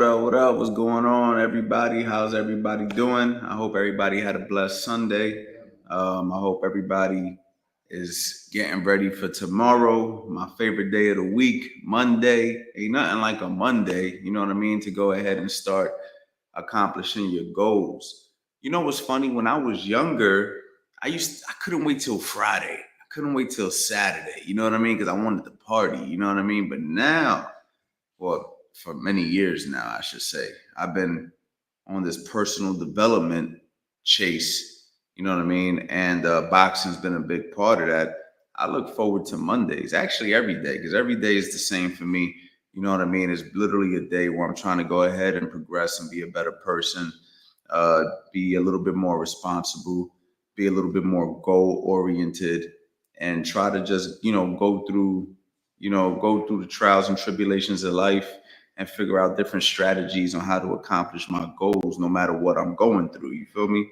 What up? What up? What's going on, everybody? How's everybody doing? I hope everybody had a blessed Sunday. I hope everybody is getting ready for tomorrow, my favorite day of the week, Monday. Ain't nothing like a Monday, you know what I mean, to go ahead and start accomplishing your goals. You know what's funny? When I was younger, I couldn't wait till Friday. I couldn't wait till Saturday. You know what I mean? Because I wanted to party. You know what I mean? But now, well, for many years now, I should say, I've been on this personal development chase. You know what I mean? And boxing's been a big part of that. I look forward to Mondays, actually every day, because every day is the same for me. You know what I mean? It's literally a day where I'm trying to go ahead and progress and be a better person, be a little bit more responsible, be a little bit more goal oriented, and try to just, go through the trials and tribulations of life and figure out different strategies on how to accomplish my goals no matter what I'm going through. You feel me?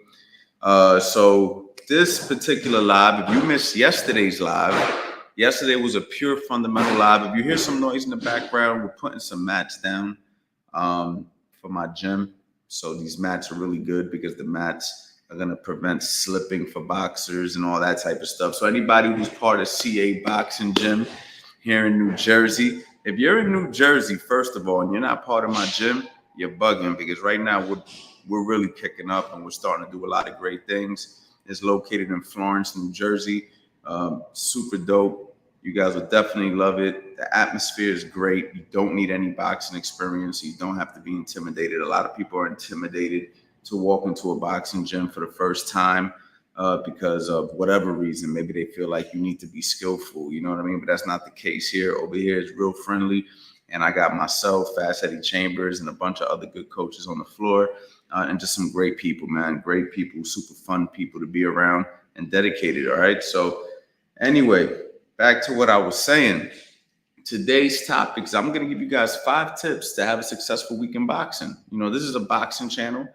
So this particular live, if you missed yesterday's live, yesterday was a pure fundamental live. If you hear some noise in the background, we're putting some mats down for my gym. So these mats are really good because the mats are going to prevent slipping for boxers and all that type of stuff. So anybody who's part of CA Boxing Gym here in New Jersey, if you're in New Jersey, first of all, and you're not part of my gym, you're bugging, because right now we're really kicking up and we're starting to do a lot of great things. It's located in Florence, New Jersey. Super dope. You guys will definitely love it. The atmosphere is great. You don't need any boxing experience. You don't have to be intimidated. A lot of people are intimidated to walk into a boxing gym for the first time because of whatever reason. Maybe they feel like you need to be skillful. You know what I mean? But that's not the case here. Over here, it's real friendly. And I got myself, Fast Eddie Chambers, and a bunch of other good coaches on the floor. And just some great people, man. Great people, super fun people to be around and dedicated. All right. So anyway, back to what I was saying. Today's topics, I'm going to give you guys 5 tips to have a successful week in boxing. You know, this is a boxing channel,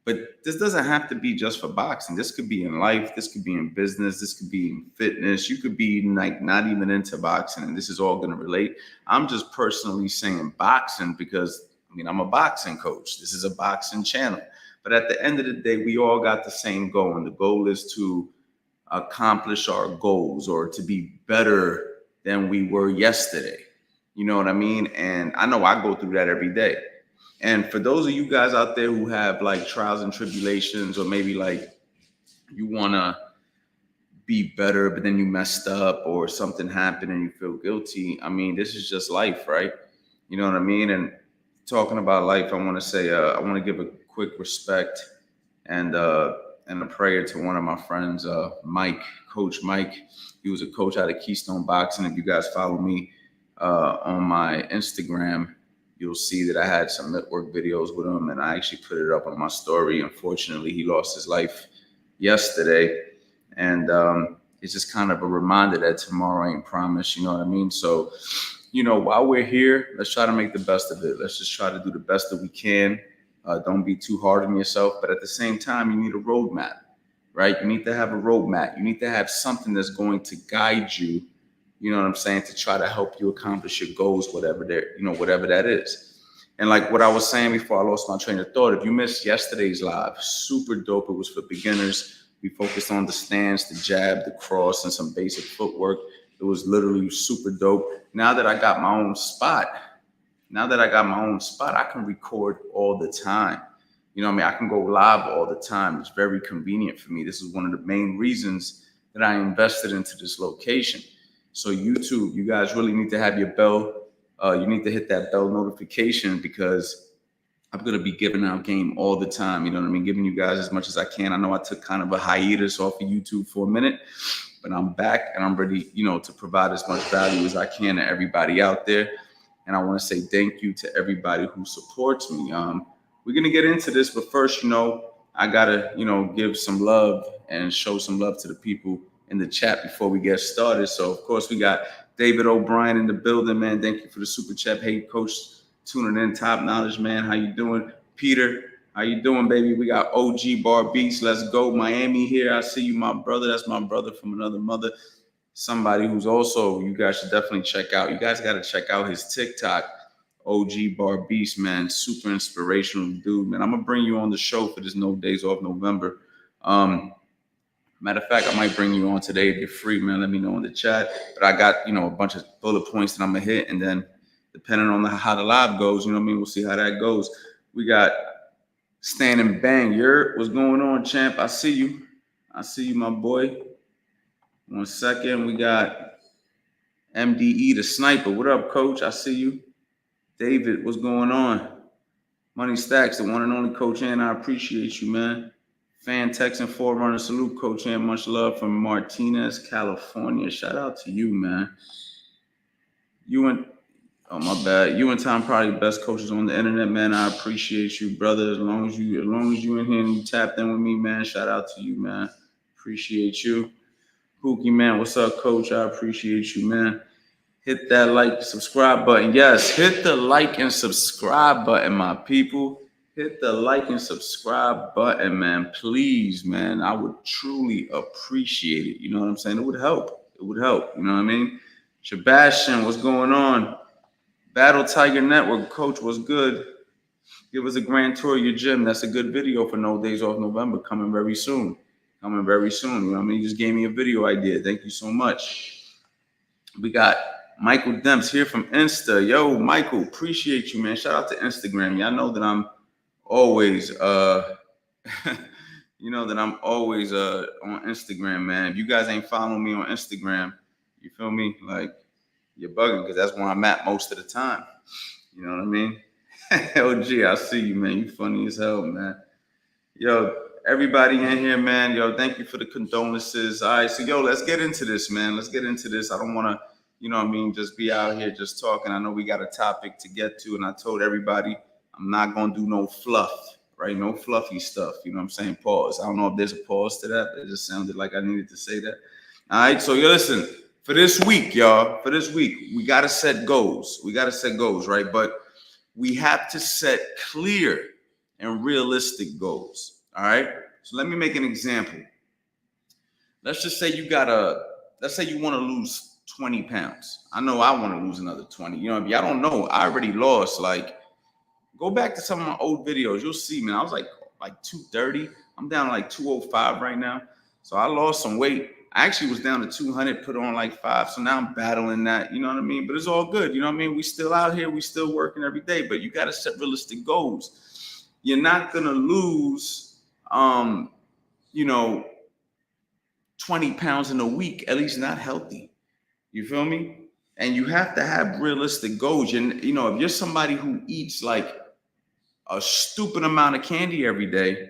but this doesn't have to be just for boxing. This could be in life. This could be in business. This could be in fitness. You could be like not even into boxing, and this is all going to relate. I'm just personally saying boxing because, I mean, I'm a boxing coach. This is a boxing channel. But at the end of the day, we all got the same goal, and the goal is to accomplish our goals or to be better than we were yesterday. You know what I mean? And I know I go through that every day. And for those of you guys out there who have like trials and tribulations, or maybe like you want to be better, but then you messed up or something happened and you feel guilty. I mean, this is just life, right? You know what I mean? And talking about life, I want to say, I want to give a quick respect and a prayer to one of my friends, Mike, Coach Mike. He was a coach out of Keystone Boxing. If you guys follow me on my Instagram, you'll see that I had some network videos with him, and I actually put it up on my story. Unfortunately, he lost his life yesterday, and it's just kind of a reminder that tomorrow ain't promised. You know what I mean? So, you know, while we're here, let's try to make the best of it. Let's just try to do the best that we can. Don't be too hard on yourself, but at the same time, you need a roadmap, right? You need to have a roadmap. You need to have something that's going to guide you, you know what I'm saying, to try to help you accomplish your goals, whatever that is. And like what I was saying before I lost my train of thought, if you missed yesterday's live, super dope. It was for beginners. We focused on the stance, the jab, the cross, and some basic footwork. It was literally super dope. Now that I got my own spot, I can record all the time. You know what I mean? I can go live all the time. It's very convenient for me. This is one of the main reasons that I invested into this location. So YouTube, you guys really need to have your bell. You need to hit that bell notification because I'm going to be giving out game all the time. You know what I mean? Giving you guys as much as I can. I know I took kind of a hiatus off of YouTube for a minute, but I'm back and I'm ready, you know, to provide as much value as I can to everybody out there. And I want to say thank you to everybody who supports me. We're going to get into this, but first, you know, I got to, you know, give some love and show some love to the people in the chat before we get started. So, of course, we got David O'Brien in the building, man. Thank you for the super chat. Hey, Coach, tuning in. Top Knowledge, man. How you doing? Peter, how you doing, baby? We got OG Bar Beats. Let's go. Miami here. I see you, my brother. That's my brother from another mother. Somebody who's also, you guys should definitely check out. You guys got to check out his TikTok. OG Bar Beast, man, super inspirational dude, man. I'm gonna bring you on the show for this No Days Off November. Matter of fact, I might bring you on today if you're free, man. Let me know in the chat. But I got, a bunch of bullet points that I'm gonna hit, and then depending on how the live goes, we'll see how that goes. We got Stand and Bang. What's going on, champ? I see you, my boy. 1 second. We got MDE the Sniper. What up, coach? I see you. David, what's going on? Money Stacks, the one and only Coach Ann. I appreciate you, man. Fan Texan Forerunner, salute, Coach Ann. Much love from Martinez, California. Shout out to you, man. My bad. You and Tom probably the best coaches on the internet, man. I appreciate you, brother. As long as you in here and you tapped in with me, man. Shout out to you, man. Appreciate you. Pookie, man. What's up, coach? I appreciate you, man. Hit that like and subscribe button. Yes, hit the like and subscribe button, my people. Hit the like and subscribe button, man. Please, man. I would truly appreciate it. You know what I'm saying? It would help. You know what I mean? Sebastian, what's going on? Battle Tiger Network, coach, what's good? Give us a grand tour of your gym. That's a good video for No Days Off November. Coming very soon. You know what I mean? You just gave me a video idea. Thank you so much. We got Michael Demps here from Insta. Yo, Michael, appreciate you, man. Shout out to Instagram. Y'all know that I'm always on Instagram, man. If you guys ain't following me on Instagram, you feel me? Like, you're bugging, because that's where I'm at most of the time. You know what I mean? LG, I see you, man. You funny as hell, man. Yo, everybody in here, man. Yo, thank you for the condolences. All right, so yo, let's get into this, man. Let's get into this. I don't want to, just be out here just talking. I know we got a topic to get to, and I told everybody I'm not going to do no fluff, right? No fluffy stuff. You know what I'm saying? Pause. I don't know if there's a pause to that. It just sounded like I needed to say that. All right, so you listen. For this week, y'all, we got to set goals. Right? But we have to set clear and realistic goals. All right? So let me make an example. Let's just say you want to lose 20 pounds. I know I want to lose another 20. If y'all don't know, I already lost. Like, go back to some of my old videos. You'll see, man. I was like 230. I'm down to like 205 right now. So I lost some weight. I actually was down to 200, put on like 5. So now I'm battling that, you know what I mean? But it's all good. You know what I mean? We still out here. We still working every day, but you got to set realistic goals. You're not going to lose, 20 pounds in a week, at least not healthy. You feel me? And you have to have realistic goals. And, if you're somebody who eats like a stupid amount of candy every day,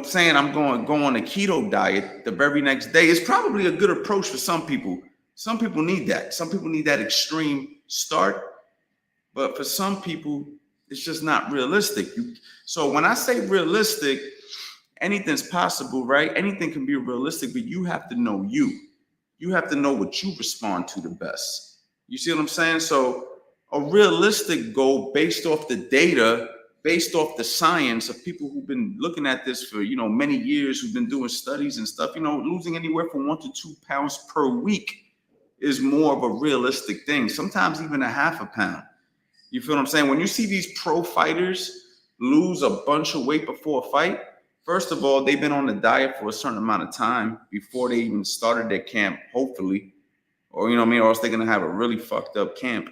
saying I'm going to go on a keto diet the very next day is probably a good approach for some people. Some people need that. Some people need that extreme start. But for some people, it's just not realistic. So when I say realistic, anything's possible, right? Anything can be realistic, but you have to know you. You have to know what you respond to the best. You see what I'm saying? So a realistic goal based off the data, based off the science of people who've been looking at this for, many years, who've been doing studies and stuff, losing anywhere from 1 to 2 pounds per week is more of a realistic thing. Sometimes even a half a pound. You feel what I'm saying? When you see these pro fighters lose a bunch of weight before a fight, first of all, they've been on a diet for a certain amount of time before they even started their camp, hopefully. Or, or else they're going to have a really fucked up camp.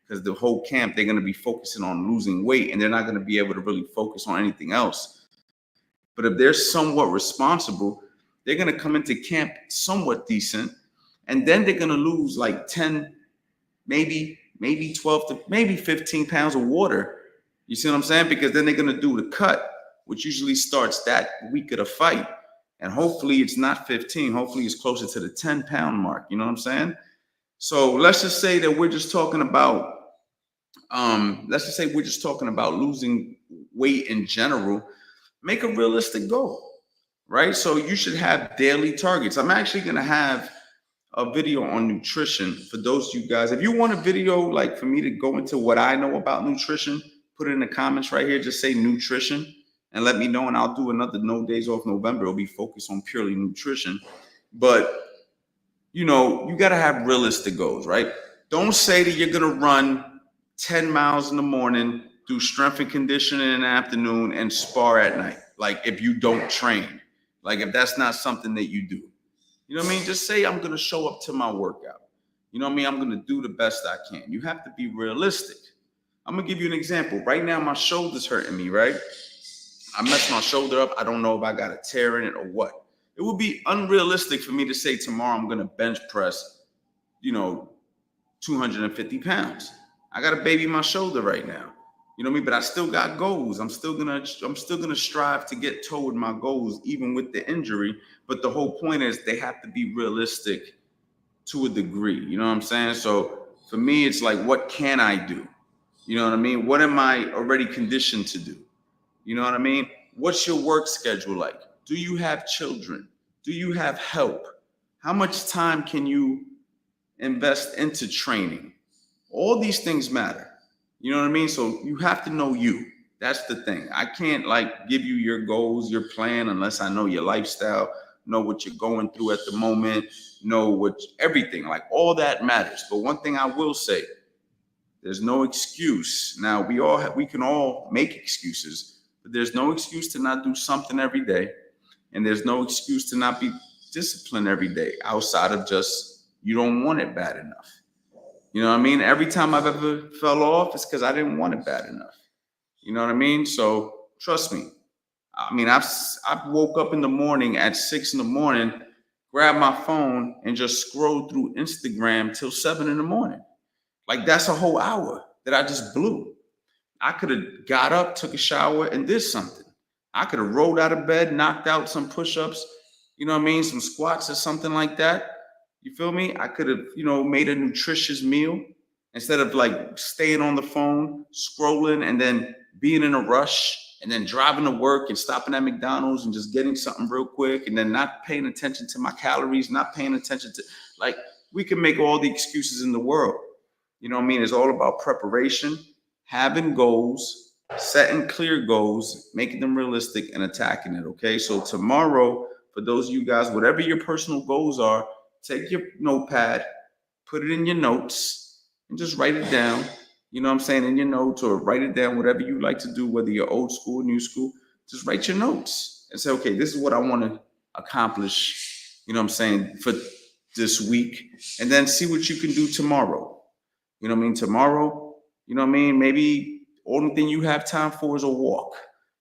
Because the whole camp, they're going to be focusing on losing weight, and they're not going to be able to really focus on anything else. But if they're somewhat responsible, they're going to come into camp somewhat decent, and then they're going to lose like 10, maybe 12 to maybe 15 pounds of water. You see what I'm saying? Because then they're going to do the cut, which usually starts that week of the fight. And hopefully it's not 15. Hopefully it's closer to the 10-pound mark. You know what I'm saying? So let's just say that we're just talking about losing weight in general. Make a realistic goal, right? So you should have daily targets. I'm actually going to have a video on nutrition for those of you guys. If you want a video like for me to go into what I know about nutrition, put it in the comments right here. Just say nutrition and let me know, and I'll do another No Days Off November. It'll be focused on purely nutrition. But you got to have realistic goals, right? Don't say that you're going to run 10 miles in the morning, do strength and conditioning in the afternoon, and spar at night. Like if you don't train, like if that's not something that you do, you know what I mean? Just say, I'm going to show up to my workout. You know what I mean? I'm going to do the best I can. You have to be realistic. I'm going to give you an example. Right now, my shoulder's hurting me, right? I messed my shoulder up. I don't know if I got a tear in it or what. It would be unrealistic for me to say tomorrow I'm going to bench press, 250 pounds. I got to baby my shoulder right now. You know what I mean? But I still got goals. I'm still gonna strive to get toward my goals, even with the injury. But the whole point is they have to be realistic to a degree. You know what I'm saying? So for me, it's like, what can I do? You know what I mean? What am I already conditioned to do? You know what I mean? What's your work schedule like? Do you have children? Do you have help? How much time can you invest into training? All these things matter. You know what I mean? So you have to know you. That's the thing. I can't give you your goals, your plan, unless I know your lifestyle, know what you're going through at the moment, know everything. Like all that matters. But one thing I will say, there's no excuse. Now we can all make excuses, but there's no excuse to not do something every day. And there's no excuse to not be disciplined every day outside of just you don't want it bad enough. You know what I mean? Every time I've ever fell off, it's because I didn't want it bad enough. You know what I mean? So trust me. I mean, I've woke up in the morning at 6 in the morning, grabbed my phone and just scrolled through Instagram till 7 in the morning. Like that's a whole hour that I just blew. I could have got up, took a shower, and did something. I could have rolled out of bed, knocked out some push-ups, you know what I mean? Some squats or something like that. You feel me? I could have, made a nutritious meal instead of staying on the phone, scrolling, and then being in a rush, and then driving to work and stopping at McDonald's and just getting something real quick, and then not paying attention to my calories, not paying attention to, we can make all the excuses in the world. You know what I mean? It's all about preparation, having goals, setting clear goals, making them realistic, and attacking it, okay? So tomorrow, for those of you guys, whatever your personal goals are, take your notepad, put it in your notes, and just write it down. You know what I'm saying? In your notes, or write it down, whatever you like to do, whether you're old school, new school, just write your notes and say, okay, this is what I want to accomplish, you know what I'm saying, for this week. And then see what you can do tomorrow. You know what I mean? Tomorrow, you know what I mean? Maybe only thing you have time for is a walk.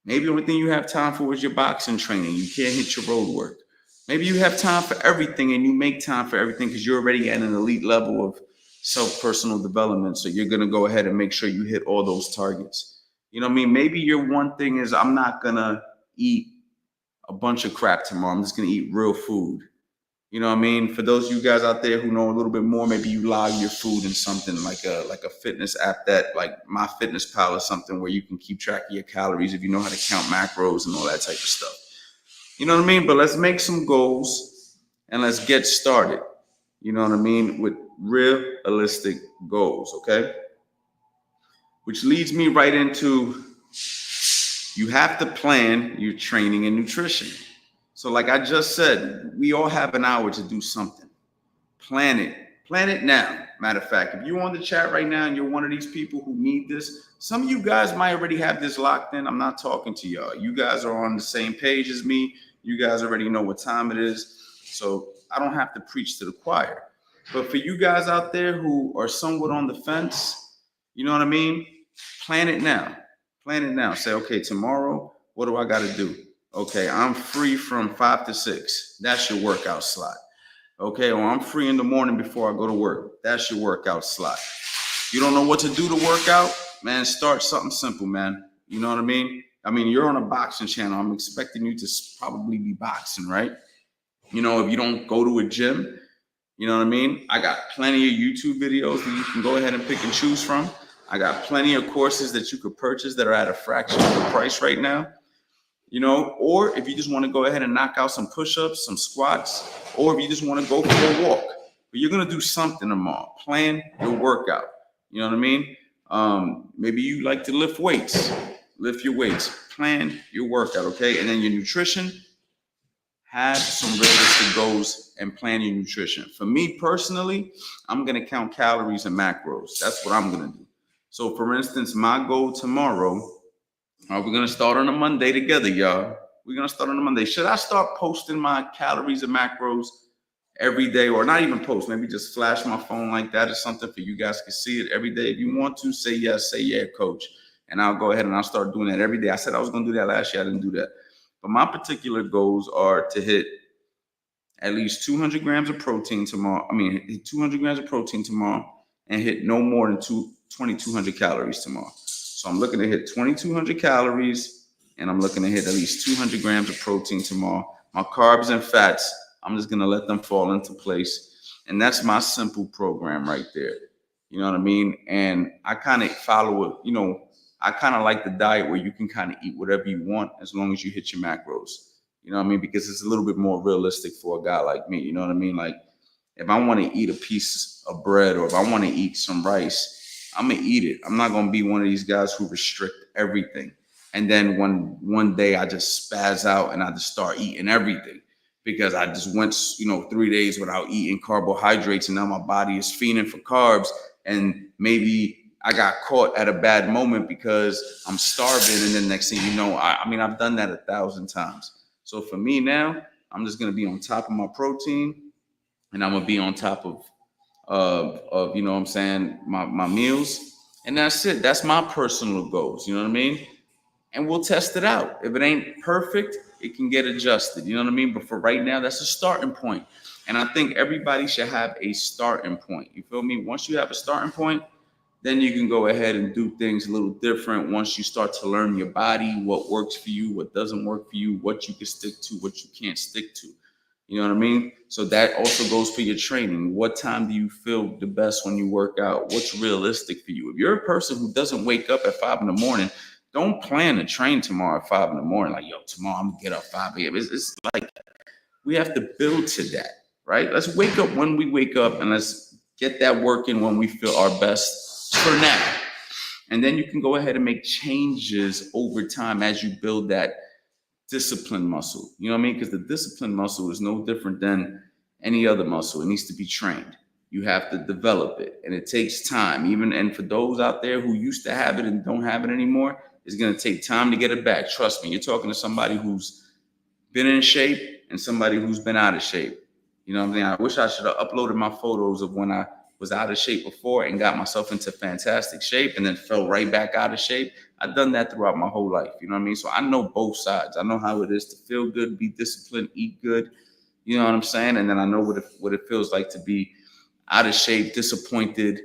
Maybe the only thing you have time for is your boxing training. You can't hit your road work. Maybe you have time for everything and you make time for everything because you're already at an elite level of self-personal development. So you're going to go ahead and make sure you hit all those targets. You know what I mean? Maybe your one thing is, I'm not going to eat a bunch of crap tomorrow. I'm just going to eat real food. You know what I mean? For those of you guys out there who know a little bit more, maybe you log your food in something like a fitness app, that like MyFitnessPal or something, where you can keep track of your calories if you know how to count macros and all that type of stuff. You know what I mean? But let's make some goals and let's get started. You know what I mean? With realistic goals, okay? Which leads me right into, you have to plan your training and nutrition. So like I just said, we all have an hour to do something. Plan it. Plan it now. Matter of fact, if you're on the chat right now and you're one of these people who need this, some of you guys might already have this locked in. I'm not talking to y'all. You guys are on the same page as me. You guys already know what time it is. So I don't have to preach to the choir. But for you guys out there who are somewhat on the fence, you know what I mean? Plan it now. Plan it now. Say, okay, tomorrow, what do I got to do? Okay, I'm free from 5 to 6. That's your workout slot. Okay, or I'm free in the morning before I go to work. That's your workout slot. You don't know what to do to work out? Man, start something simple, man. You know what I mean? I mean, you're on a boxing channel. I'm expecting you to probably be boxing, right? You know, if you don't go to a gym, you know what I mean? I got plenty of YouTube videos that you can go ahead and pick and choose from. I got plenty of courses that you could purchase that are at a fraction of the price right now. You know, or if you just want to go ahead and knock out some push-ups, some squats, or if you just want to go for a walk. But you're going to do something tomorrow. Plan your workout. You know what I mean? Maybe you like to lift weights. Lift your weights. Plan your workout, okay? And then your nutrition, have some realistic goals and plan your nutrition. For me personally, I'm going to count calories and macros. That's what I'm going to do. So for instance, my goal tomorrow, we're gonna start on a Monday together, y'all. We're gonna start on a Monday. Should I start posting my calories and macros every day, or not even post, maybe just flash my phone like that or something for you guys to see it every day? If you want to, say yes, say yeah, coach. And I'll go ahead and I'll start doing that every day. I said I was gonna do that last year, I didn't do that. But my particular goals are to hit at least 200 grams of protein tomorrow. 200 grams of protein tomorrow and hit no more than 2,200 calories tomorrow. So I'm looking to hit 2,200 calories and I'm looking to hit at least 200 grams of protein tomorrow. My carbs and fats, I'm just going to let them fall into place. And that's my simple program right there. You know what I mean? And I kind of follow it, I kind of like the diet where you can kind of eat whatever you want as long as you hit your macros. You know what I mean? Because it's a little bit more realistic for a guy like me. You know what I mean? Like if I want to eat a piece of bread or if I want to eat some rice, I'm going to eat it. I'm not going to be one of these guys who restrict everything. And then one day I just spaz out and I just start eating everything because I just went, 3 days without eating carbohydrates and now my body is fiending for carbs. And maybe I got caught at a bad moment because I'm starving. And then next thing you know, I've done that 1,000 times. So for me now, I'm just going to be on top of my protein and I'm going to be on top of you know what I'm saying, my meals. And that's it. That's my personal goals. You know what I mean? And we'll test it out. If it ain't perfect, it can get adjusted. You know what I mean? But for right now, that's a starting point. And I think everybody should have a starting point. You feel me? Once you have a starting point, then you can go ahead and do things a little different once you start to learn your body, what works for you, what doesn't work for you, what you can stick to, what you can't stick to. You know what I mean? So that also goes for your training. What time do you feel the best when you work out? What's realistic for you? If you're a person who doesn't wake up at 5 in the morning, don't plan to train tomorrow at 5 in the morning. Like, yo, tomorrow I'm going to get up 5 a.m. It's like we have to build to that, right? Let's wake up when we wake up and let's get that work in when we feel our best for now. And then you can go ahead and make changes over time as you build that discipline muscle. You know what I mean? Because the discipline muscle is no different than any other muscle. It needs to be trained. You have to develop it, and it takes time. And for those out there who used to have it and don't have it anymore, it's going to take time to get it back. Trust me, you're talking to somebody who's been in shape and somebody who's been out of shape. You know what I mean? I wish I should have uploaded my photos of when I was out of shape before and got myself into fantastic shape and then fell right back out of shape. I've done that throughout my whole life. You know what I mean? So I know both sides. I know how it is to feel good, be disciplined, eat good. You know what I'm saying? And then I know what it feels like to be out of shape, disappointed,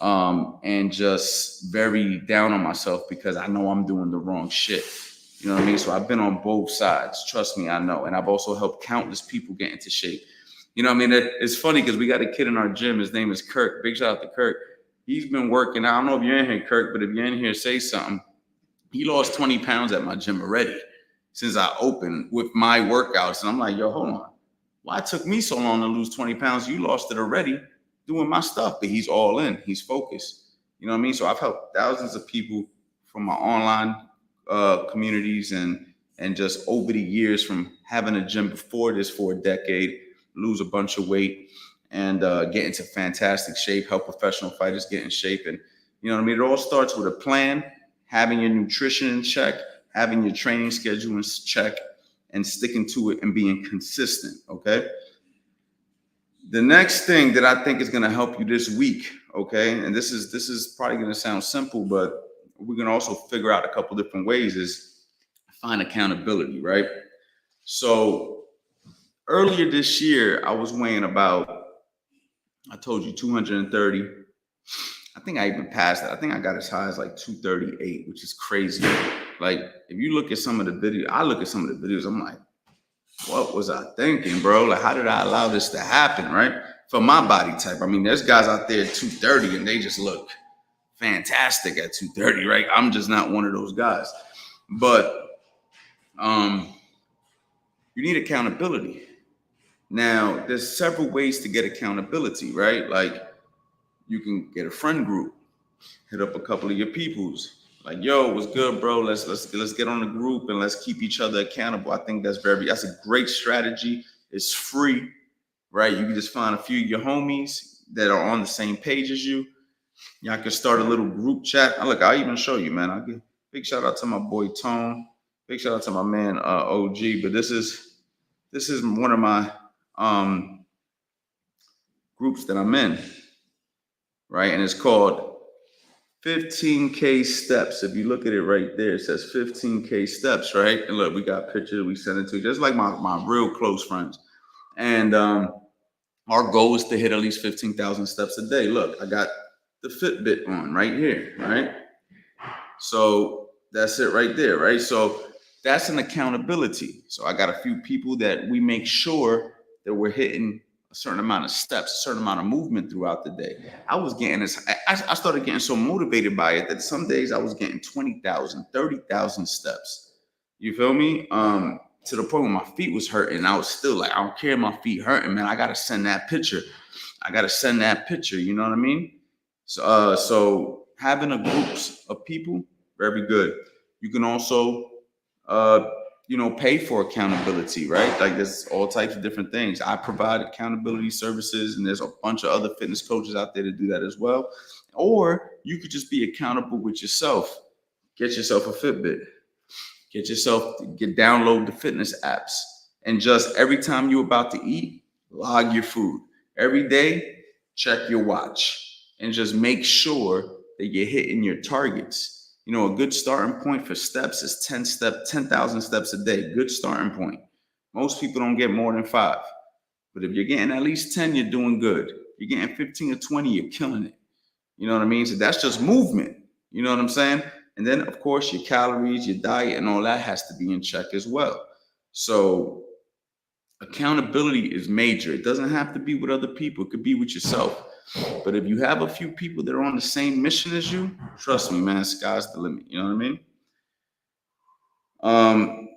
and just very down on myself because I know I'm doing the wrong shit. You know what I mean? So I've been on both sides. Trust me, I know. And I've also helped countless people get into shape. You know what I mean? It's funny because we got a kid in our gym. His name is Kirk. Big shout out to Kirk. He's been working. I don't know if you're in here, Kirk, but if you're in here, say something. He lost 20 pounds at my gym already since I opened with my workouts. And I'm like, yo, hold on. Why it took me so long to lose 20 pounds? You lost it already doing my stuff. But he's all in. He's focused. You know what I mean? So I've helped thousands of people from my online communities and just over the years from having a gym before this for a decade, lose a bunch of weight and get into fantastic shape, help professional fighters get in shape. And you know what I mean? It all starts with a plan, having your nutrition in check, having your training schedule in check, and sticking to it and being consistent, okay? The next thing that I think is going to help you this week, okay, and this is probably going to sound simple, but we're going to also figure out a couple different ways, is find accountability, right? So earlier this year, I was weighing about, I told you, 230. I think I even passed that. I think I got as high as like 238, which is crazy. Like, if you look at some of the videos, I look at some of the videos, I'm like, what was I thinking, bro? Like, how did I allow this to happen, right? For my body type. I mean, there's guys out there at 230 and they just look fantastic at 230, right? I'm just not one of those guys. But you need accountability. Now, there's several ways to get accountability, right? Like, you can get a friend group, hit up a couple of your peoples. Like, yo, what's good, bro? Let's get on the group and let's keep each other accountable. I think that's a great strategy. It's free, right? You can just find a few of your homies that are on the same page as you. Y'all can start a little group chat. Look, I'll even show you, man. I'll give big shout out to my boy Tone. Big shout out to my man OG. But this is one of my groups that I'm in, right? And it's called 15K steps. If you look at it right there, it says 15K steps, right? And look, we got pictures we send it to just like my real close friends. And our goal is to hit at least 15,000 steps a day. Look, I got the Fitbit on right here, right? So that's it right there, right? So that's an accountability. So I got a few people that we make sure that we're hitting a certain amount of steps, a certain amount of movement throughout the day. I was getting this, I started getting so motivated by it that some days I was getting 20,000, 30,000 steps. You feel me? To the point where my feet was hurting. I was still like, I don't care if my feet hurting, man. I got to send that picture. You know what I mean? So having a groups of people, very good. You can also, pay for accountability, right? Like there's all types of different things. I provide accountability services, and there's a bunch of other fitness coaches out there to do that as well. Or you could just be accountable with yourself. Get yourself a Fitbit. Download the fitness apps, and just every time you're about to eat, log your food. Every day, check your watch, and just make sure that you're hitting your targets. A good starting point for steps is 10,000 steps a day. Good starting point. Most people don't get more than 5. But if you're getting at least 10, you're doing good. You're getting 15 or 20, you're killing it. You know what I mean? So that's just movement. You know what I'm saying? And then, of course, your calories, your diet, and all that has to be in check as well. So accountability is major. It doesn't have to be with other people. It could be with yourself. But if you have a few people that are on the same mission as you, trust me, man, sky's the limit. You know what I mean?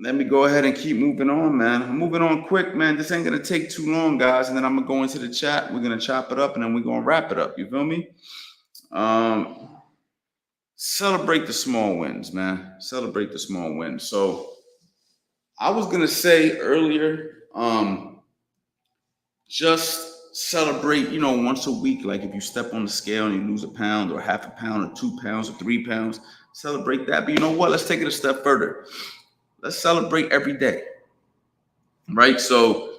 Let me go ahead and keep moving on, man. I'm moving on quick, man. This ain't going to take too long, guys. And then I'm going to go into the chat. We're going to chop it up, and then we're going to wrap it up. You feel me? Celebrate the small wins, man. Celebrate the small wins. So I was going to say earlier, just celebrate, once a week. Like if you step on the scale and you lose a pound or half a pound or 2 pounds or 3 pounds, celebrate that. But you know what? Let's take it a step further. Let's celebrate every day, right? So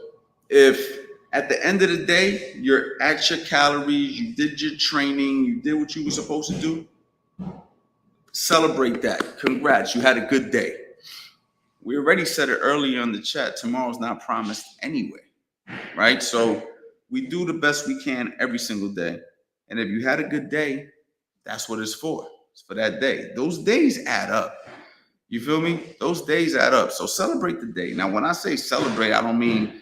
if at the end of the day, you're at your calories, you did your training, you did what you were supposed to do, celebrate that. Congrats, you had a good day. We already said it earlier in the chat, tomorrow's not promised anyway, right? So we do the best we can every single day. And if you had a good day, that's what it's for. It's for that day. Those days add up. You feel me? Those days add up. So celebrate the day. Now, when I say celebrate, I don't mean,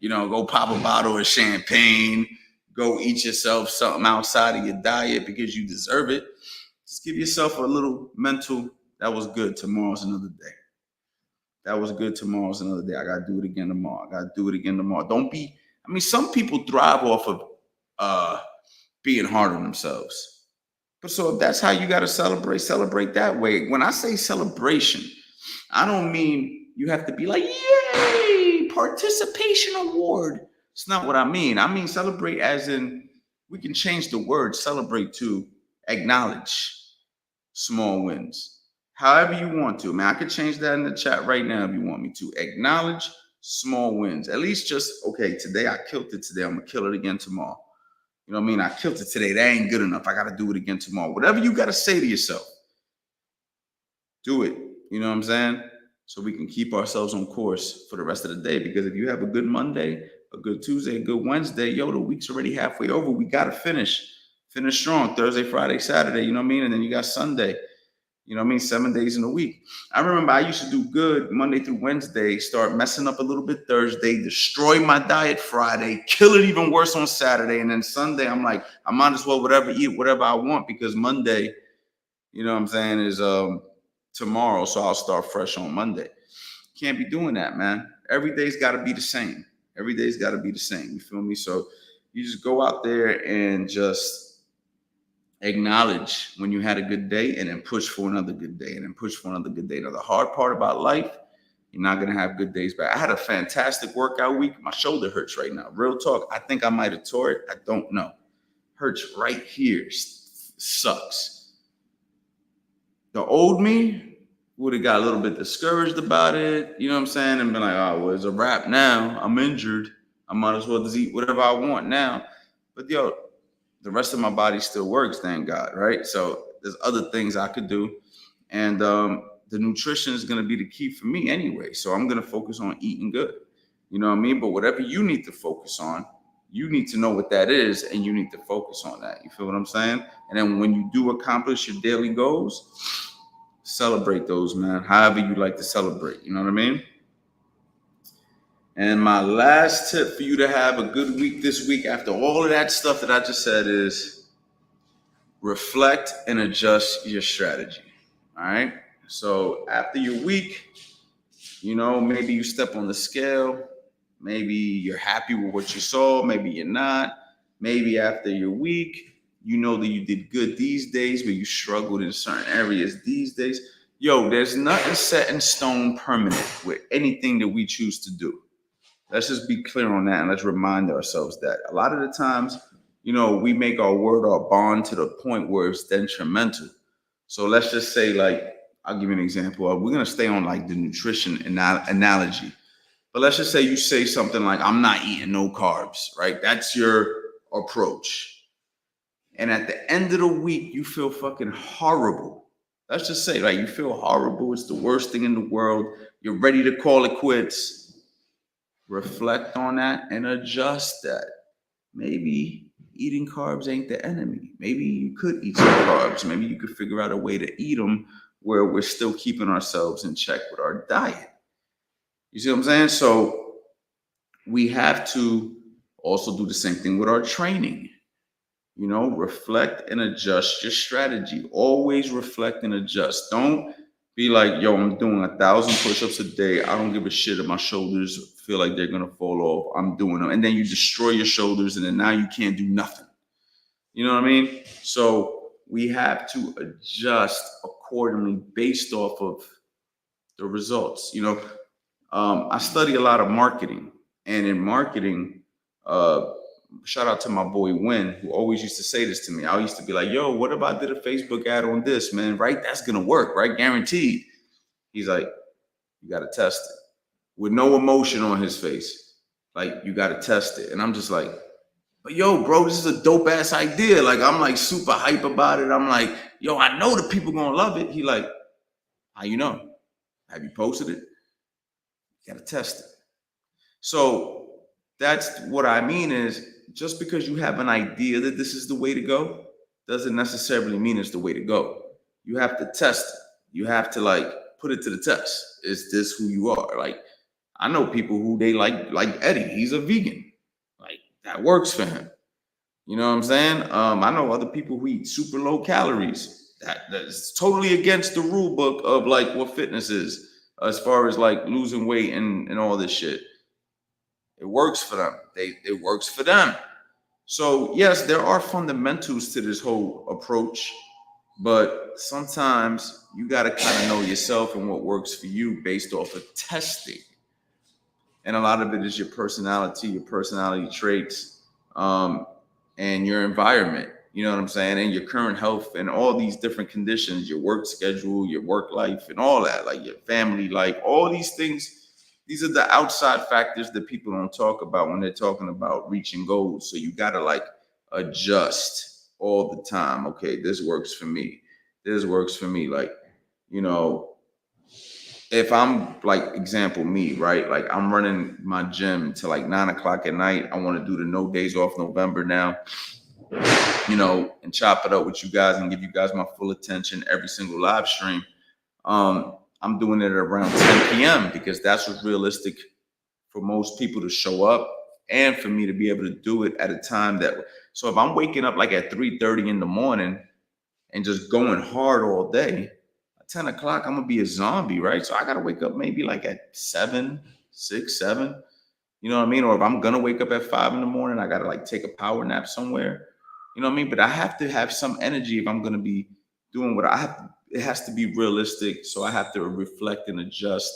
go pop a bottle of champagne, go eat yourself something outside of your diet because you deserve it. Just give yourself a little mental, that was good. Tomorrow's another day. That was good. Tomorrow's another day. I got to do it again tomorrow. Don't be, some people thrive off of being hard on themselves. But so if that's how you got to celebrate that way. When I say celebration, I don't mean you have to be like, yay, participation award. It's not what I mean. I mean, celebrate as in, we can change the word celebrate to acknowledge small wins. However you want to. Man, I could change that in the chat right now if you want me to. Acknowledge small wins. At least just, okay, today I killed it today. I'm going to kill it again tomorrow. You know what I mean? I killed it today. That ain't good enough. I got to do it again tomorrow. Whatever you got to say to yourself, do it. You know what I'm saying? So we can keep ourselves on course for the rest of the day. Because if you have a good Monday, a good Tuesday, a good Wednesday, the week's already halfway over. We got to finish strong. Thursday, Friday, Saturday, you know what I mean? And then you got Sunday. You know what I mean? 7 days in a week. I remember I used to do good Monday through Wednesday, start messing up a little bit Thursday, destroy my diet Friday, kill it even worse on Saturday. And then Sunday, I'm like, I might as well eat whatever I want because Monday, you know what I'm saying, is tomorrow. So I'll start fresh on Monday. Can't be doing that, man. Every day's got to be the same. Every day's got to be the same. You feel me? So you just go out there and just acknowledge when you had a good day and then push for another good day and then push for another good day. Now, the hard part about life, you're not going to have good days back. I had a fantastic workout week. My shoulder hurts right now. Real talk. I think I might have tore it. I don't know. hurts right here. Sucks. The old me would have got a little bit discouraged about it, you know what I'm saying? And been like, oh, well, it's a wrap now. I'm injured. I might as well just eat whatever I want now. But yo, the rest of my body still works, thank God, right? So there's other things I could do. And the nutrition is going to be the key for me anyway. So I'm going to focus on eating good. You know what I mean? But whatever you need to focus on, you need to know what that is and you need to focus on that. You feel what I'm saying? And then when you do accomplish your daily goals, celebrate those, man. However you like to celebrate. You know what I mean? And my last tip for you to have a good week this week after all of that stuff that I just said is reflect and adjust your strategy. All right. So after your week, you know, maybe you step on the scale. Maybe you're happy with what you saw. Maybe you're not. Maybe after your week, you know that you did good these days, but you struggled in certain areas these days. Yo, there's nothing set in stone permanent with anything that we choose to do. Let's just be clear on that and let's remind ourselves that a lot of the times, you know, we make our word our bond to the point where it's detrimental. So let's just say, like, I'll give you an example. We're going to stay on like the nutrition analogy. But let's just say you say something like, I'm not eating no carbs, right? That's your approach. And at the end of the week, you feel fucking horrible. Let's just say, like, you feel horrible. It's the worst thing in the world. You're ready to call it quits. Reflect on that and adjust that. Maybe eating carbs ain't the enemy. Maybe you could eat some carbs. Maybe you could figure out a way to eat them where we're still keeping ourselves in check with our diet. You see what I'm saying? So we have to also do the same thing with our training. You know, reflect and adjust your strategy. Always reflect and adjust. Don't be like, yo, I'm doing 1,000 push-ups a day. I don't give a shit if my shoulders feel like they're going to fall off. I'm doing them. And then you destroy your shoulders and then now you can't do nothing. You know what I mean? So we have to adjust accordingly based off of the results. You know, I study a lot of marketing. And in marketing, shout out to my boy Win, who always used to say this to me. I used to be like, yo, what if I did a Facebook ad on this, man? Right? That's going to work, right? Guaranteed. He's like, you got to test it. With no emotion on his face. Like, you got to test it. And I'm just like, but yo, bro, this is a dope ass idea. Like, I'm like super hype about it. I'm like, yo, I know the people going to love it. He like, how you know? Have you posted it? You got to test it. So that's what I mean is, just because you have an idea that this is the way to go doesn't necessarily mean it's the way to go. You have to test it. You have to like put it to the test. Is this who you are? Like, I know people who they like Eddie. He's a vegan. Like, that works for him. You know what I'm saying? I know other people who eat super low calories. That's totally against the rule book of like what fitness is, as far as like losing weight and all this shit. It works for them. It works for them. So yes, there are fundamentals to this whole approach, but sometimes you got to kind of know yourself and what works for you based off of testing. And a lot of it is your personality traits, and your environment. You know what I'm saying? And your current health and all these different conditions, your work schedule, your work life, and all that, like your family life, all these things. These are the outside factors that people don't talk about when they're talking about reaching goals. So you got to like adjust all the time. Okay, this works for me. This works for me. Like, you know, if I'm like, example, me, right? Like, I'm running my gym till like 9 o'clock at night. I want to do the No Days Off November now, you know, and chop it up with you guys and give you guys my full attention every single live stream. I'm doing it at around 10 p.m. because that's what's realistic for most people to show up and for me to be able to do it at a time that. So if I'm waking up like at 3:30 in the morning and just going hard all day, at 10 o'clock, I'm going to be a zombie, right? So I got to wake up maybe like at 7, 6, 7. You know what I mean? Or if I'm going to wake up at 5 in the morning, I got to like take a power nap somewhere. You know what I mean? But I have to have some energy if I'm going to be doing what I have to. It has to be realistic. So I have to reflect and adjust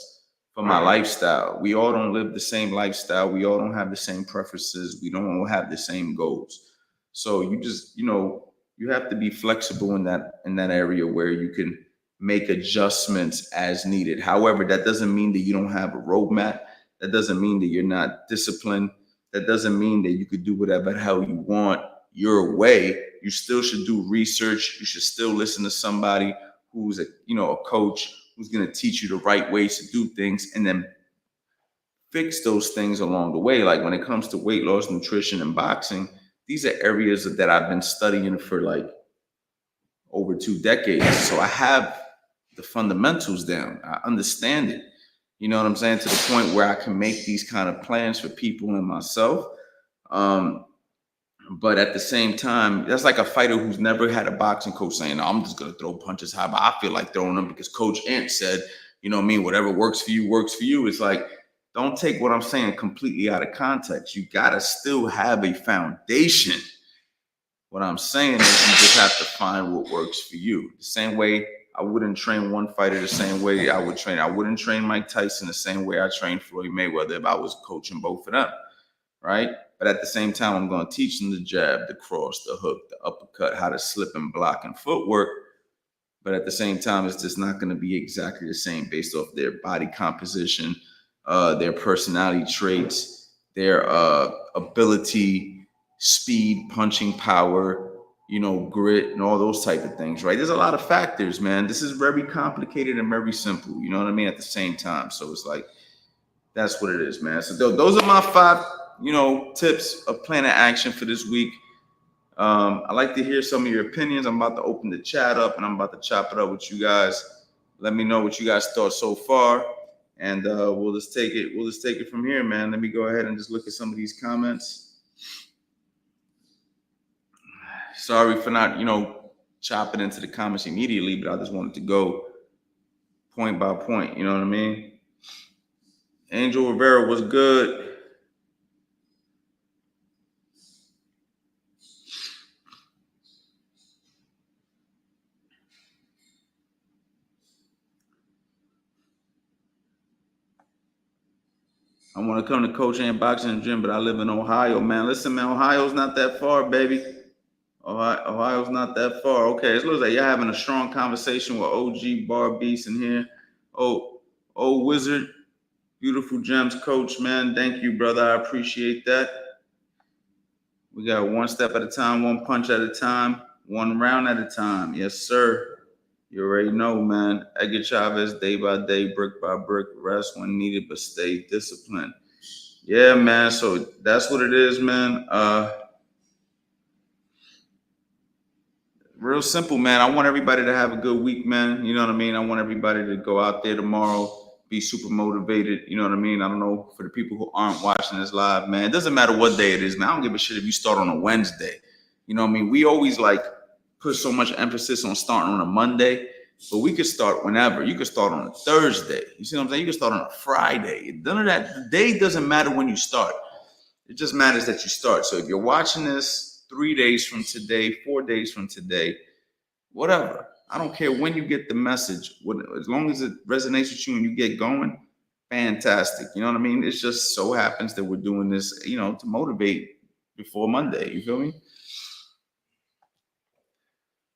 for my lifestyle. We all don't live the same lifestyle. We all don't have the same preferences. We don't all have the same goals. So you just, you have to be flexible in that area where you can make adjustments as needed. However, that doesn't mean that you don't have a roadmap. That doesn't mean that you're not disciplined. That doesn't mean that you could do whatever the hell you want your way. You still should do research. You should still listen to somebody who's a coach who's going to teach you the right ways to do things, and then fix those things along the way. Like when it comes to weight loss, nutrition, and boxing, these are areas that I've been studying for like over 2 decades. So I have the fundamentals down. I understand it. You know what I'm saying? To the point where I can make these kind of plans for people and myself. But at the same time, that's like a fighter who's never had a boxing coach saying, no, I'm just going to throw punches high, but I feel like throwing them because Coach Ant said, you know what I mean? Whatever works for you, works for you. It's like, don't take what I'm saying completely out of context. You got to still have a foundation. What I'm saying is you just have to find what works for you. The same way I wouldn't train one fighter the same way I wouldn't train Mike Tyson the same way I trained Floyd Mayweather if I was coaching both of them, right? But at the same time, I'm going to teach them the jab, the cross, the hook, the uppercut, how to slip and block and footwork. But at the same time, it's just not going to be exactly the same based off their body composition, their personality traits, their ability, speed, punching power, grit, and all those type of things, right? There's a lot of factors, man. This is very complicated and very simple, you know what I mean, at the same time. So it's like, that's what it is, man. So those are my 5, tips of plan of action for this week. I'd like to hear some of your opinions. I'm about to open the chat up and I'm about to chop it up with you guys. Let me know what you guys thought so far. And we'll just take it from here, man. Let me go ahead and just look at some of these comments. Sorry for not, chopping into the comments immediately, but I just wanted to go point by point. You know what I mean? Angel Rivera was good. I want to come to Coach and boxing and gym, but I live in Ohio, man. Listen, man, Ohio's not that far, baby. Ohio's not that far. Okay, it looks like you're having a strong conversation with OG Bar Beast in here. Oh, Wizard, beautiful gems, Coach, man. Thank you, brother. I appreciate that. We got one step at a time, one punch at a time, one round at a time. Yes, sir. You already know, man. Edgar Chavez, day by day, brick by brick, rest when needed, but stay disciplined. Yeah, man. So that's what it is, man. Real simple, man. I want everybody to have a good week, man. You know what I mean? I want everybody to go out there tomorrow, be super motivated. You know what I mean? I don't know, for the people who aren't watching this live, man, it doesn't matter what day it is, man. I don't give a shit if you start on a Wednesday. You know what I mean? We always put so much emphasis on starting on a Monday, but we could start whenever. You could start on a Thursday. You see what I'm saying? You could start on a Friday. None of that. The day doesn't matter when you start. It just matters that you start. So if you're watching this 3 days from today, 4 days from today, whatever, I don't care when you get the message. As long as it resonates with you and you get going, fantastic. You know what I mean? It just so happens that we're doing this, to motivate before Monday. You feel me?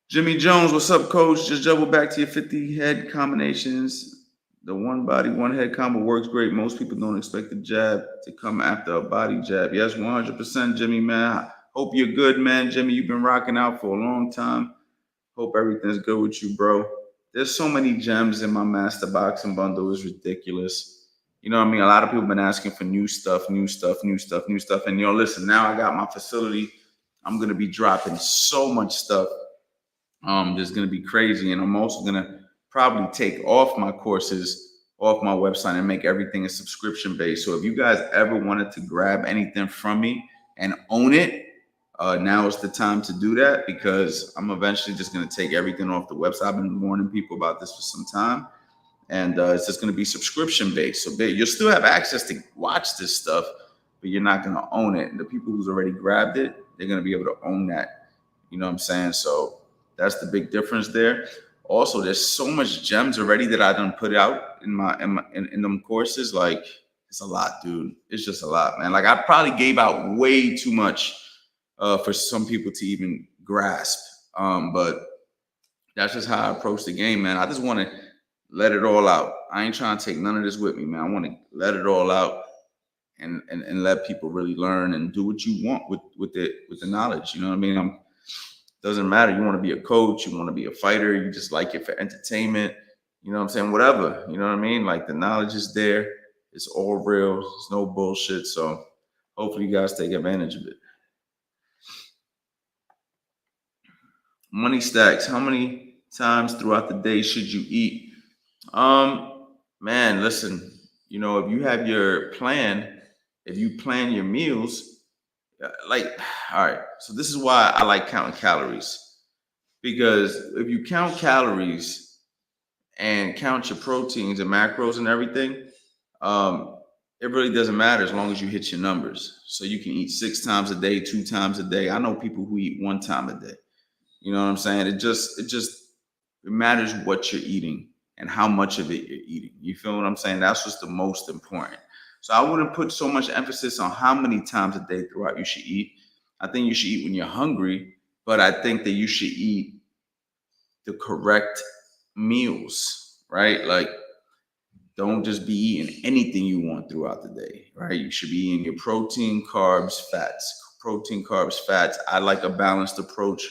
Jimmy Jones, what's up, Coach? Just double back to your 50 head combinations. The one body, one head combo works great. Most people don't expect the jab to come after a body jab. Yes, 100%, Jimmy, man. Hope you're good, man. Jimmy, you've been rocking out for a long time. Hope everything's good with you, bro. There's so many gems in my master boxing bundle. It's ridiculous. You know what I mean? A lot of people have been asking for new stuff. And, listen, now I got my facility. I'm going to be dropping so much stuff. Just going to be crazy. And I'm also going to probably take off my courses off my website and make everything a subscription based. So if you guys ever wanted to grab anything from me and own it, now is the time to do that, because I'm eventually just going to take everything off the website. I've been warning people about this for some time, and it's just going to be subscription based. So you'll still have access to watch this stuff, but you're not going to own it. And the people who's already grabbed it, they're going to be able to own that. You know what I'm saying? So that's the big difference there. Also, there's so much gems already that I done put out in them courses. Like, it's a lot, dude. It's just a lot, man. Like, I probably gave out way too much for some people to even grasp. But that's just how I approach the game, man. I just want to let it all out. I ain't trying to take none of this with me, man. I want to let it all out and let people really learn and do what you want with the knowledge. You know what I mean? Doesn't matter. You want to be a coach, you want to be a fighter, you just like it for entertainment. You know what I'm saying? Whatever. You know what I mean? Like the knowledge is there. It's all real. It's no bullshit. So hopefully you guys take advantage of it. Money stacks. How many times throughout the day should you eat? Man, listen, if you have your plan, if you plan your meals, like, all right, so this is why I like counting calories. Because if you count calories and count your proteins and macros and everything, it really doesn't matter as long as you hit your numbers. So you can eat 6 times a day, 2 times a day. I know people who eat 1 time a day. You know what I'm saying? It matters what you're eating and how much of it you're eating. You feel what I'm saying? That's what's the most important. So I wouldn't put so much emphasis on how many times a day throughout you should eat. I think you should eat when you're hungry, but I think that you should eat the correct meals, right? Like, don't just be eating anything you want throughout the day, right? You should be eating your protein, carbs, fats. Protein, carbs, fats. I like a balanced approach.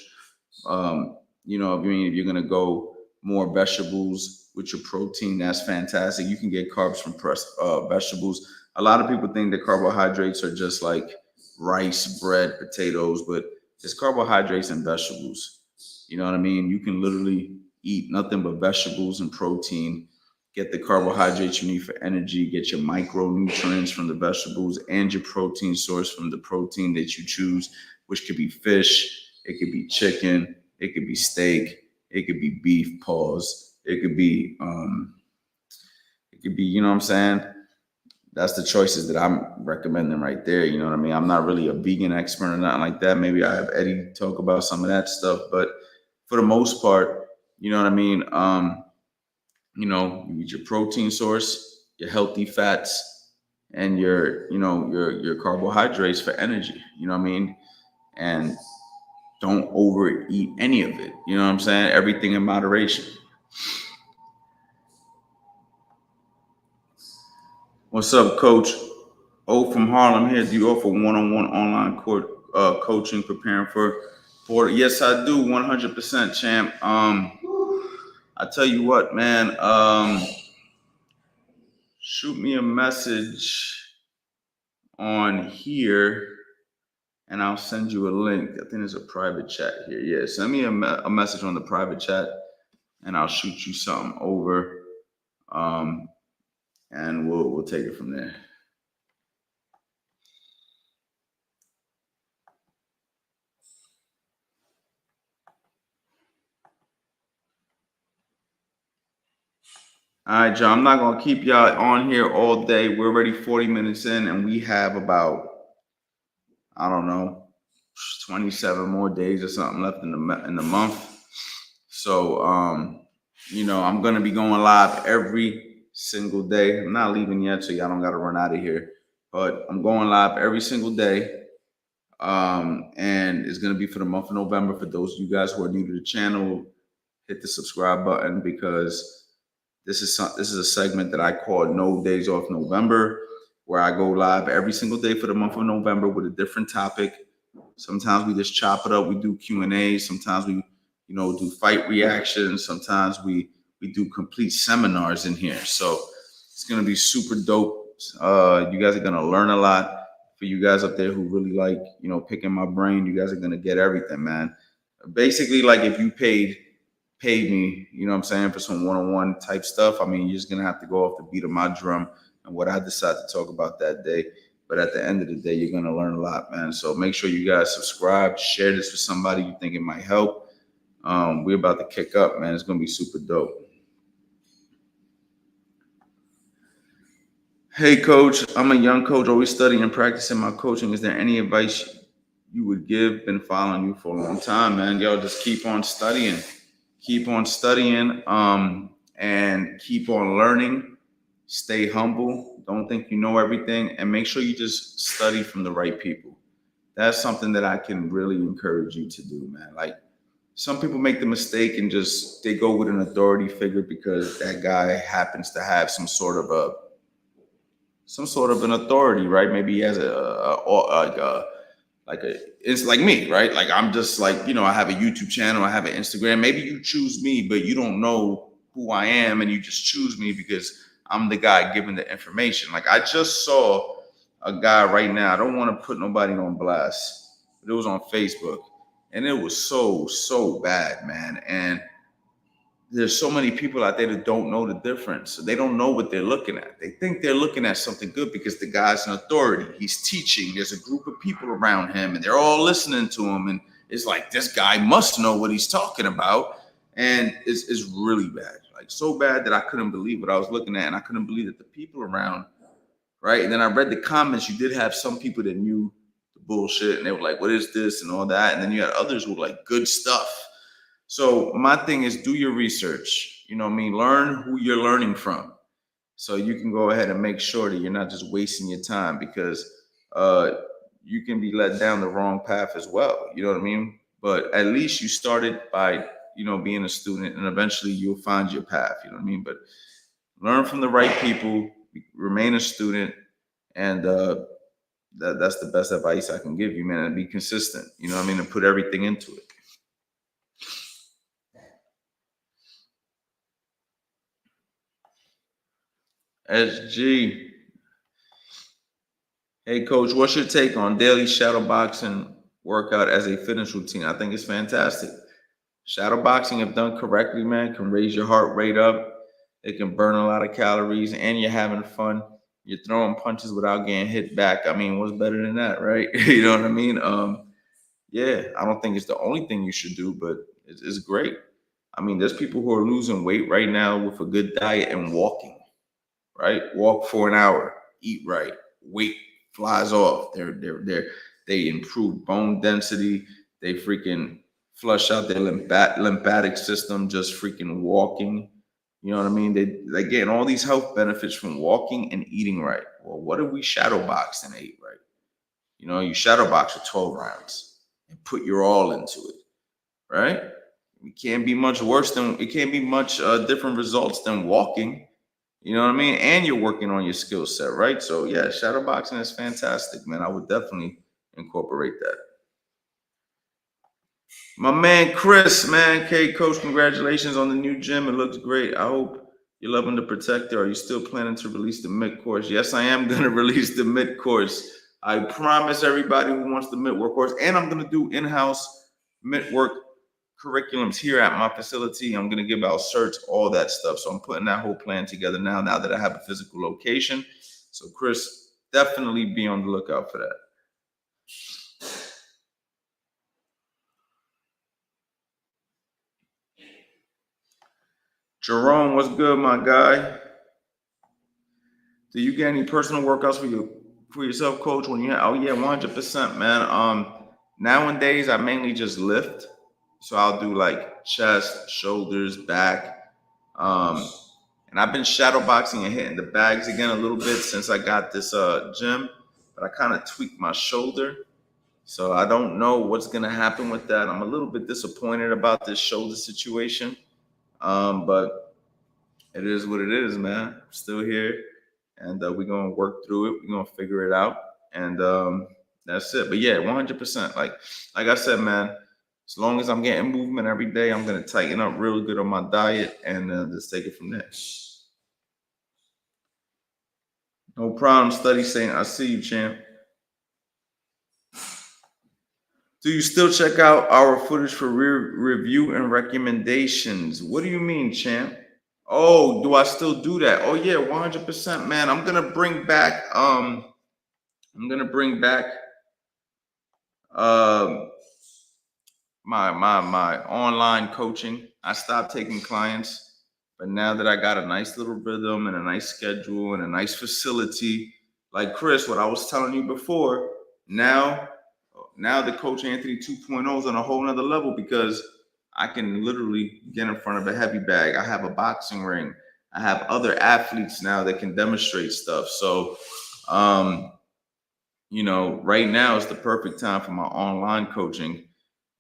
If you're gonna go more vegetables with your protein, that's fantastic. You can get carbs from vegetables. A lot of people think that carbohydrates are just like rice, bread, potatoes, but there's carbohydrates and vegetables. You know what I mean? You can literally eat nothing but vegetables and protein, get the carbohydrates you need for energy, get your micronutrients from the vegetables and your protein source from the protein that you choose, which could be fish, it could be chicken, it could be steak, it could be beef paws, it could be, you know what I'm saying? That's the choices that I'm recommending right there. You know what I mean? I'm not really a vegan expert or nothing like that. Maybe I have Eddie talk about some of that stuff, but for the most part, you know what I mean? You eat your protein source, your healthy fats, and your carbohydrates for energy. You know what I mean? And don't overeat any of it. You know what I'm saying? Everything in moderation. What's up, Coach? O from Harlem here. Do you offer one-on-one online coaching, preparing for board? Yes, I do. 100%, champ. I tell you what, man. Shoot me a message on here, and I'll send you a link. I think there's a private chat here. Yeah, send me a message on the private chat, and I'll shoot you something over, and we'll take it from there. All right, John, I'm not going to keep y'all on here all day. We're already 40 minutes in, and we have about, I don't know, 27 more days or something left in the month. So, I'm going to be going live every single day. I'm not leaving yet, so y'all don't got to run out of here. But I'm going live every single day. And it's going to be for the month of November. For those of you guys who are new to the channel, hit the subscribe button, because this is a segment that I call No Days Off November, where I go live every single day for the month of November with a different topic. Sometimes we just chop it up. We do Q&A. Sometimes we, do fight reactions. Sometimes we do complete seminars in here. So it's going to be super dope. You guys are going to learn a lot. For you guys up there who really like, picking my brain, you guys are going to get everything, man. Basically, like if you paid me, you know what I'm saying, for some one-on-one type stuff, I mean, you're just going to have to go off the beat of my drum and what I decide to talk about that day. But at the end of the day, you're going to learn a lot, man. So make sure you guys subscribe, share this with somebody you think it might help. We're about to kick up, man. It's going to be super dope. Hey, Coach, I'm a young coach, always studying and practicing my coaching. Is there any advice you would give? Been following you for a long time, man. Yo, just keep on studying. Keep on studying, and keep on learning. Stay humble. Don't think you know everything, and make sure you just study from the right people. that's something that I can really encourage you to do, man. Like some people make the mistake and just they go with an authority figure because that guy happens to have some sort of an authority, right? Maybe he has like a it's like me, right? Like I'm just like, I have a YouTube channel, I have an Instagram. Maybe you choose me, but you don't know who I am and you just choose me because I'm the guy giving the information. Like I just saw a guy right now. I don't want to put nobody on blast, but it was on Facebook and it was so bad, man. And there's so many people out there that don't know the difference. So they don't know what they're looking at. They think they're looking at something good because the guy's an authority. He's teaching. There's a group of people around him and they're all listening to him. And it's like, this guy must know what he's talking about. And it's really bad. Like so bad that I couldn't believe what I was looking at. And I couldn't believe that the people around, right? And then I read the comments. You did have some people that knew the bullshit and they were like, what is this and all that. And then you had others who were like, good stuff. So my thing is do your research, you know what I mean? Learn who you're learning from. So you can go ahead and make sure that you're not just wasting your time because you can be led down the wrong path as well. You know what I mean? But at least you started by, being a student and eventually you'll find your path. You know what I mean? But learn from the right people, remain a student, and that's the best advice I can give you, man. And be consistent, you know what I mean? And put everything into it. SG. Hey, coach, what's your take on daily shadow boxing workout as a fitness routine? I think it's fantastic. Shadow boxing, if done correctly, man, can raise your heart rate up. It can burn a lot of calories and you're having fun. You're throwing punches without getting hit back. I mean, what's better than that, right? You know what I mean? Yeah, I don't think it's the only thing you should do, but it's great. I mean, there's people who are losing weight right now with a good diet and walking, right? Walk for an hour, eat right, weight flies off. They improve bone density. They freaking flush out their lymphatic system just freaking walking. You know what I mean? They getting all these health benefits from walking and eating right. Well, what if we shadow boxed and ate right? You shadow box for 12 rounds and put your all into it, right? It can't be much different results than walking. You know what I mean? And you're working on your skill set, right? So yeah, shadow boxing is fantastic, man. I would definitely incorporate that. My man Chris, man, okay, coach, congratulations on the new gym. It looks great. I hope you're loving the protector. Are you still planning to release the mid course? Yes, I am going to release the mid course. I promise everybody who wants the mid work course, and I'm going to do in-house mid work curriculums here at my facility. I'm going to give out certs, all that stuff. So I'm putting that whole plan together now that I have a physical location. So Chris, definitely be on the lookout for that. Jerome, what's good, my guy? Do you get any personal workouts for yourself, coach? When you have, oh yeah, 100%, man. Nowadays I mainly just lift. So I'll do like chest, shoulders, back. And I've been shadow boxing and hitting the bags again a little bit since I got this gym, but I kind of tweaked my shoulder. So I don't know what's gonna happen with that. I'm a little bit disappointed about this shoulder situation. But it is what it is, man. I'm still here, and we're gonna work through it. We're gonna figure it out, and that's it. But yeah, 100%. Like I said, man. As long as I'm getting movement every day, I'm gonna tighten up real good on my diet and just take it from there. No problem. Study saying, I see you, champ. Do you still check out our footage for review and recommendations? What do you mean, champ? Oh, do I still do that? Oh yeah, 100%, man. I'm gonna bring back my online coaching. I stopped taking clients, but now that I got a nice little rhythm and a nice schedule and a nice facility, like Chris, what I was telling you before, now the Coach Anthony 2.0 is on a whole nother level because I can literally get in front of a heavy bag. I have a boxing ring. I have other athletes now that can demonstrate stuff. So right now is the perfect time for my online coaching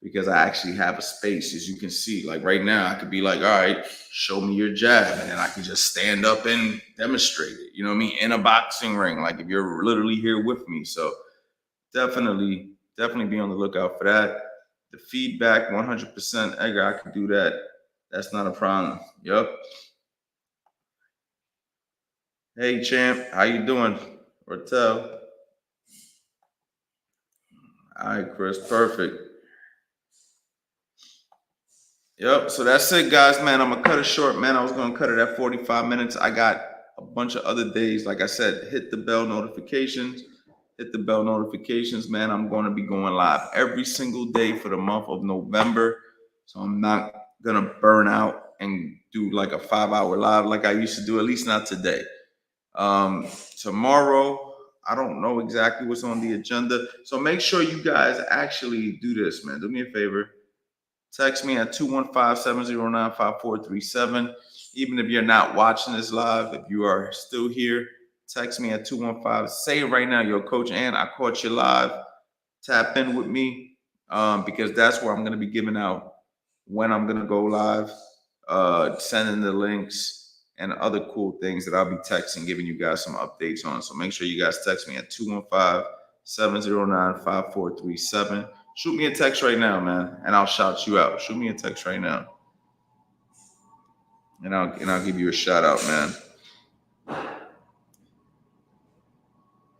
because I actually have a space, as you can see. Like right now, I could be like, all right, show me your jab. And then I can just stand up and demonstrate it, you know what I mean? In a boxing ring, like if you're literally here with me. So definitely be on the lookout for that. The feedback, 100%, Edgar, I can do that. That's not a problem. Yep. Hey, champ, how you doing? Ortel. All right, Chris, perfect. Yep. So that's it, guys, man. I'm gonna cut it short, man. I was gonna cut it at 45 minutes. I got a bunch of other days. Like I said, hit the bell notifications. Hit the bell notifications, man. I'm gonna be going live every single day for the month of November. So I'm not gonna burn out and do like a 5-hour live like I used to do, at least not today. Tomorrow, I don't know exactly what's on the agenda. So make sure you guys actually do this, man. Do me a favor. Text me at 215-709-5437. Even if you're not watching this live, if you are still here, text me at 215. Say it right now, yo, Coach Ann, I caught you live. Tap in with me because that's where I'm going to be giving out when I'm going to go live, sending the links and other cool things that I'll be texting, giving you guys some updates on. So make sure you guys text me at 215-709-5437. Shoot me a text right now, man, and I'll shout you out. Shoot me a text right now, and I'll give you a shout out, man.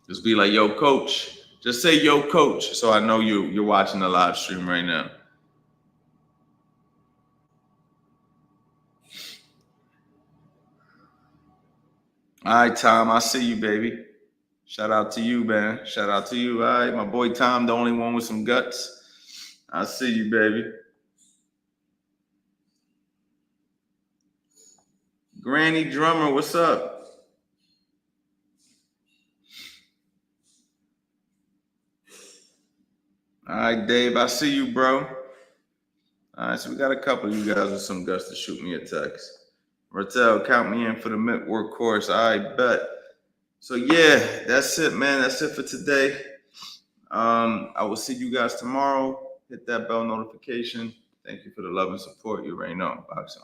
Just be like, yo, coach. Just say, yo, coach, so I know you're watching the live stream right now. All right, Tom, I see you, baby. Shout out to you, man. Shout out to you. All right, my boy Tom, the only one with some guts. I see you, baby. Granny Drummer, what's up? All right, Dave, I see you, bro. All right, so we got a couple of you guys with some guts to shoot me a text. Rattel, count me in for the mid-work course. All right, bet. So yeah, that's it, man. That's it for today. I will see you guys tomorrow. Hit that bell notification. Thank you for the love and support. You already know. Boxing.